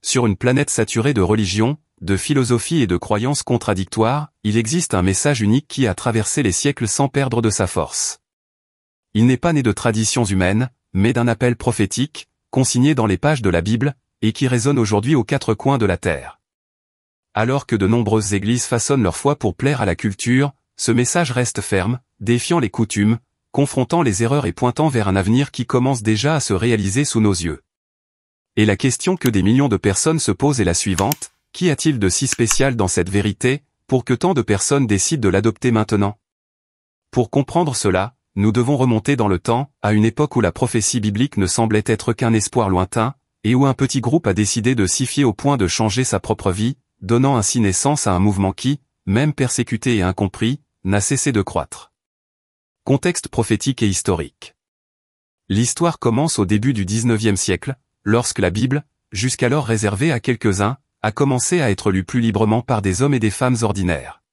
Sur une planète saturée de religions, de philosophies et de croyances contradictoires, il existe un message unique qui a traversé les siècles sans perdre de sa force. Il n'est pas né de traditions humaines, mais d'un appel prophétique, consigné dans les pages de la Bible, et qui résonne aujourd'hui aux quatre coins de la terre. Alors que de nombreuses églises façonnent leur foi pour plaire à la culture, ce message reste ferme, défiant les coutumes, confrontant les erreurs et pointant vers un avenir qui commence déjà à se réaliser sous nos yeux. Et la question que des millions de personnes se posent est la suivante: qu'y a-t-il de si spécial dans cette vérité, pour que tant de personnes décident de l'adopter maintenant? Pour comprendre cela, nous devons remonter dans le temps, à une époque où la prophétie biblique ne semblait être qu'un espoir lointain, et où un petit groupe a décidé de s'y fier au point de changer sa propre vie, donnant ainsi naissance à un mouvement qui, même persécuté et incompris, n'a cessé de croître. Contexte prophétique et historique. L'histoire commence au début du XIXe siècle, lorsque la Bible, jusqu'alors réservée à quelques-uns, a commencé à être lue plus librement par des hommes et des femmes ordinaires.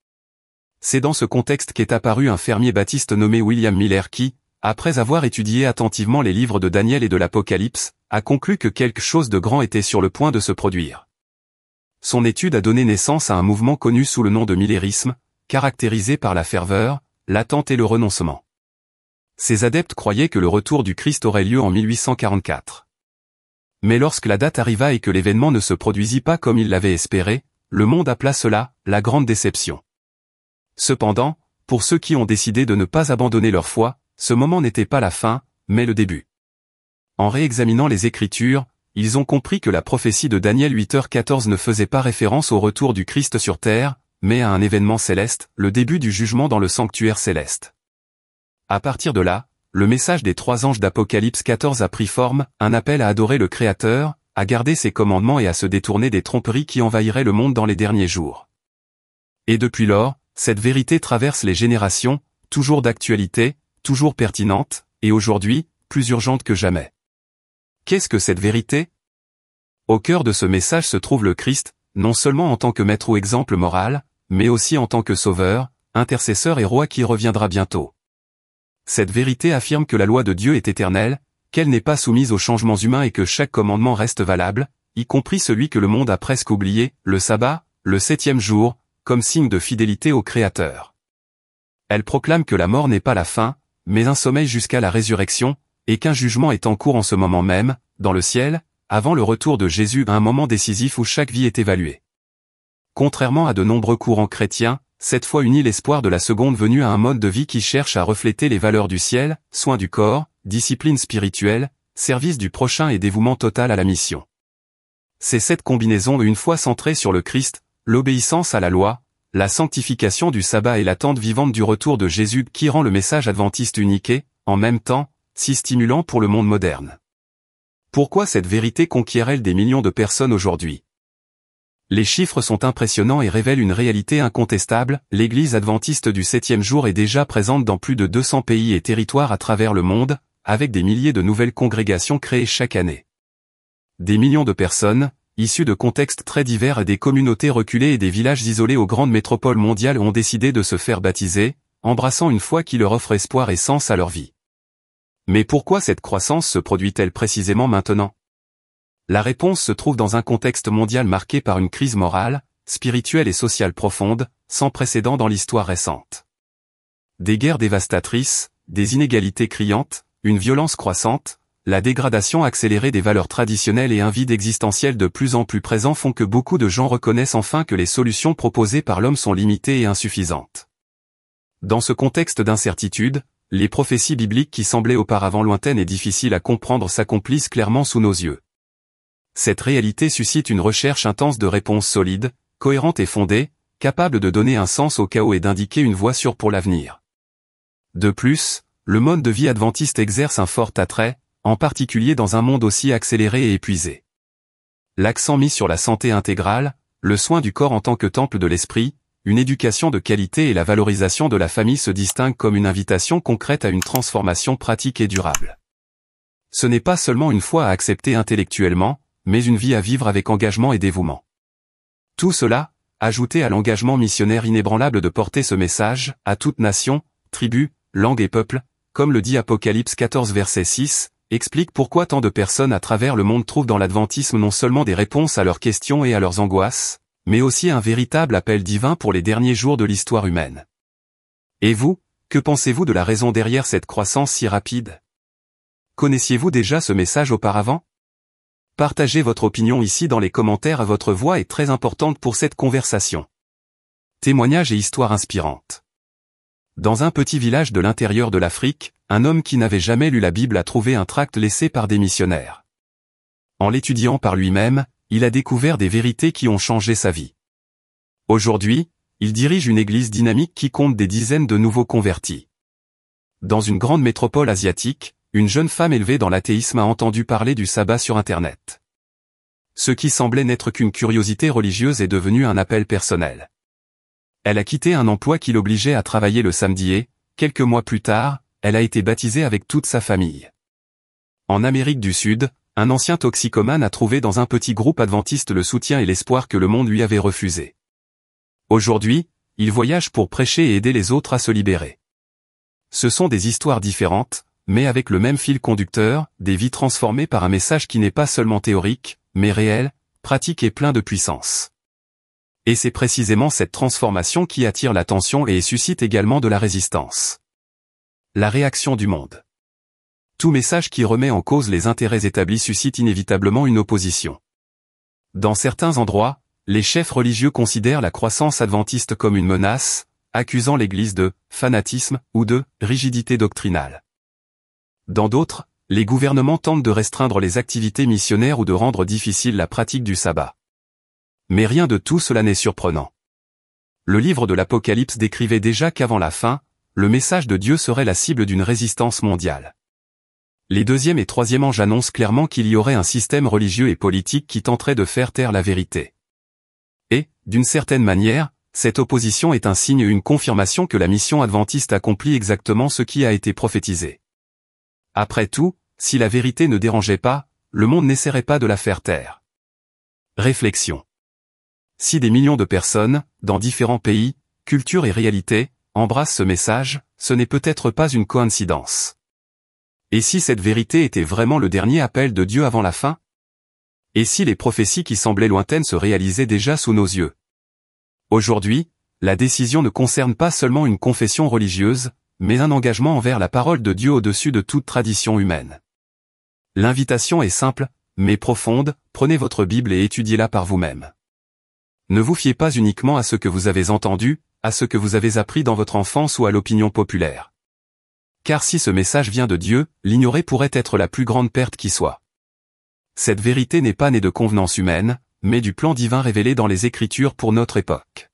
C'est dans ce contexte qu'est apparu un fermier baptiste nommé William Miller qui, après avoir étudié attentivement les livres de Daniel et de l'Apocalypse, a conclu que quelque chose de grand était sur le point de se produire. Son étude a donné naissance à un mouvement connu sous le nom de millérisme, caractérisé par la ferveur, l'attente et le renoncement. Ces adeptes croyaient que le retour du Christ aurait lieu en 1844. Mais lorsque la date arriva et que l'événement ne se produisit pas comme il l'avait espéré, le monde appela cela la grande déception. Cependant, pour ceux qui ont décidé de ne pas abandonner leur foi, ce moment n'était pas la fin, mais le début. En réexaminant les Écritures, ils ont compris que la prophétie de Daniel 8h14 ne faisait pas référence au retour du Christ sur terre, mais à un événement céleste, le début du jugement dans le sanctuaire céleste. À partir de là, le message des 3 anges d'Apocalypse 14 a pris forme, un appel à adorer le Créateur, à garder ses commandements et à se détourner des tromperies qui envahiraient le monde dans les derniers jours. Et depuis lors, cette vérité traverse les générations, toujours d'actualité, toujours pertinente, et aujourd'hui, plus urgente que jamais. Qu'est-ce que cette vérité? Au cœur de ce message se trouve le Christ, non seulement en tant que maître ou exemple moral, mais aussi en tant que sauveur, intercesseur et roi qui reviendra bientôt. Cette vérité affirme que la loi de Dieu est éternelle, qu'elle n'est pas soumise aux changements humains et que chaque commandement reste valable, y compris celui que le monde a presque oublié, le sabbat, le 7e jour, comme signe de fidélité au Créateur. Elle proclame que la mort n'est pas la fin, mais un sommeil jusqu'à la résurrection, et qu'un jugement est en cours en ce moment même, dans le ciel, avant le retour de Jésus, un moment décisif où chaque vie est évaluée. Contrairement à de nombreux courants chrétiens, cette foi unit l'espoir de la seconde venue à un mode de vie qui cherche à refléter les valeurs du ciel, soin du corps, discipline spirituelle, service du prochain et dévouement total à la mission. C'est cette combinaison une foi centrée sur le Christ, l'obéissance à la loi, la sanctification du sabbat et l'attente vivante du retour de Jésus qui rend le message adventiste unique et, en même temps, si stimulant pour le monde moderne. Pourquoi cette vérité conquiert-elle des millions de personnes aujourd'hui? Les chiffres sont impressionnants et révèlent une réalité incontestable, l'Église adventiste du 7e jour est déjà présente dans plus de 200 pays et territoires à travers le monde, avec des milliers de nouvelles congrégations créées chaque année. Des millions de personnes, issues de contextes très divers et des communautés reculées et des villages isolés aux grandes métropoles mondiales ont décidé de se faire baptiser, embrassant une foi qui leur offre espoir et sens à leur vie. Mais pourquoi cette croissance se produit-elle précisément maintenant? La réponse se trouve dans un contexte mondial marqué par une crise morale, spirituelle et sociale profonde, sans précédent dans l'histoire récente. Des guerres dévastatrices, des inégalités criantes, une violence croissante, la dégradation accélérée des valeurs traditionnelles et un vide existentiel de plus en plus présent font que beaucoup de gens reconnaissent enfin que les solutions proposées par l'homme sont limitées et insuffisantes. Dans ce contexte d'incertitude, les prophéties bibliques qui semblaient auparavant lointaines et difficiles à comprendre s'accomplissent clairement sous nos yeux. Cette réalité suscite une recherche intense de réponses solides, cohérentes et fondées, capables de donner un sens au chaos et d'indiquer une voie sûre pour l'avenir. De plus, le mode de vie adventiste exerce un fort attrait, en particulier dans un monde aussi accéléré et épuisé. L'accent mis sur la santé intégrale, le soin du corps en tant que temple de l'esprit, une éducation de qualité et la valorisation de la famille se distinguent comme une invitation concrète à une transformation pratique et durable. Ce n'est pas seulement une foi à accepter intellectuellement, mais une vie à vivre avec engagement et dévouement. Tout cela, ajouté à l'engagement missionnaire inébranlable de porter ce message à toute nation, tribu, langue et peuple, comme le dit Apocalypse 14 verset 6, explique pourquoi tant de personnes à travers le monde trouvent dans l'adventisme non seulement des réponses à leurs questions et à leurs angoisses, mais aussi un véritable appel divin pour les derniers jours de l'histoire humaine. Et vous, que pensez-vous de la raison derrière cette croissance si rapide? Connaissiez-vous déjà ce message auparavant? Partagez votre opinion ici dans les commentaires, votre voix est très importante pour cette conversation. Témoignages et histoires inspirantes. Dans un petit village de l'intérieur de l'Afrique, un homme qui n'avait jamais lu la Bible a trouvé un tract laissé par des missionnaires. En l'étudiant par lui-même, il a découvert des vérités qui ont changé sa vie. Aujourd'hui, il dirige une église dynamique qui compte des dizaines de nouveaux convertis. Dans une grande métropole asiatique, une jeune femme élevée dans l'athéisme a entendu parler du sabbat sur Internet. Ce qui semblait n'être qu'une curiosité religieuse est devenu un appel personnel. Elle a quitté un emploi qui l'obligeait à travailler le samedi et, quelques mois plus tard, elle a été baptisée avec toute sa famille. En Amérique du Sud, un ancien toxicomane a trouvé dans un petit groupe adventiste le soutien et l'espoir que le monde lui avait refusé. Aujourd'hui, il voyage pour prêcher et aider les autres à se libérer. Ce sont des histoires différentes, mais avec le même fil conducteur, des vies transformées par un message qui n'est pas seulement théorique, mais réel, pratique et plein de puissance. Et c'est précisément cette transformation qui attire l'attention et suscite également de la résistance. La réaction du monde. Tout message qui remet en cause les intérêts établis suscite inévitablement une opposition. Dans certains endroits, les chefs religieux considèrent la croissance adventiste comme une menace, accusant l'Église de fanatisme ou de rigidité doctrinale. Dans d'autres, les gouvernements tentent de restreindre les activités missionnaires ou de rendre difficile la pratique du sabbat. Mais rien de tout cela n'est surprenant. Le livre de l'Apocalypse décrivait déjà qu'avant la fin, le message de Dieu serait la cible d'une résistance mondiale. Les deuxième et troisième anges annoncent clairement qu'il y aurait un système religieux et politique qui tenterait de faire taire la vérité. Et, d'une certaine manière, cette opposition est un signe et une confirmation que la mission adventiste accomplit exactement ce qui a été prophétisé. Après tout, si la vérité ne dérangeait pas, le monde n'essaierait pas de la faire taire. Réflexion. Si des millions de personnes, dans différents pays, cultures et réalités, embrassent ce message, ce n'est peut-être pas une coïncidence. Et si cette vérité était vraiment le dernier appel de Dieu avant la fin? Et si les prophéties qui semblaient lointaines se réalisaient déjà sous nos yeux? Aujourd'hui, la décision ne concerne pas seulement une confession religieuse, mais un engagement envers la parole de Dieu au-dessus de toute tradition humaine. L'invitation est simple, mais profonde, prenez votre Bible et étudiez-la par vous-même. Ne vous fiez pas uniquement à ce que vous avez entendu, à ce que vous avez appris dans votre enfance ou à l'opinion populaire. Car si ce message vient de Dieu, l'ignorer pourrait être la plus grande perte qui soit. Cette vérité n'est pas née de convenances humaines, mais du plan divin révélé dans les Écritures pour notre époque.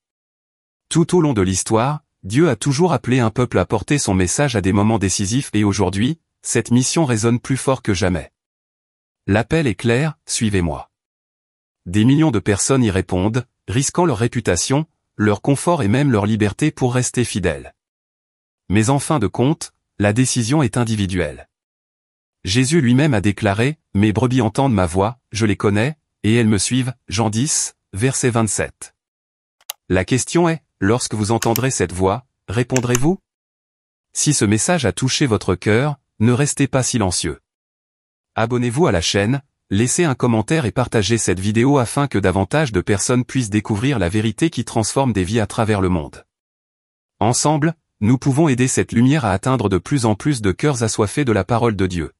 Tout au long de l'histoire, Dieu a toujours appelé un peuple à porter son message à des moments décisifs et aujourd'hui, cette mission résonne plus fort que jamais. L'appel est clair, suivez-moi. Des millions de personnes y répondent, risquant leur réputation, leur confort et même leur liberté pour rester fidèles. Mais en fin de compte, la décision est individuelle. Jésus lui-même a déclaré, « Mes brebis entendent ma voix, je les connais, et elles me suivent » Jean 10, verset 27. La question est, lorsque vous entendrez cette voix, répondrez-vous? Si ce message a touché votre cœur, ne restez pas silencieux. Abonnez-vous à la chaîne, laissez un commentaire et partagez cette vidéo afin que davantage de personnes puissent découvrir la vérité qui transforme des vies à travers le monde. Ensemble, nous pouvons aider cette lumière à atteindre de plus en plus de cœurs assoiffés de la parole de Dieu.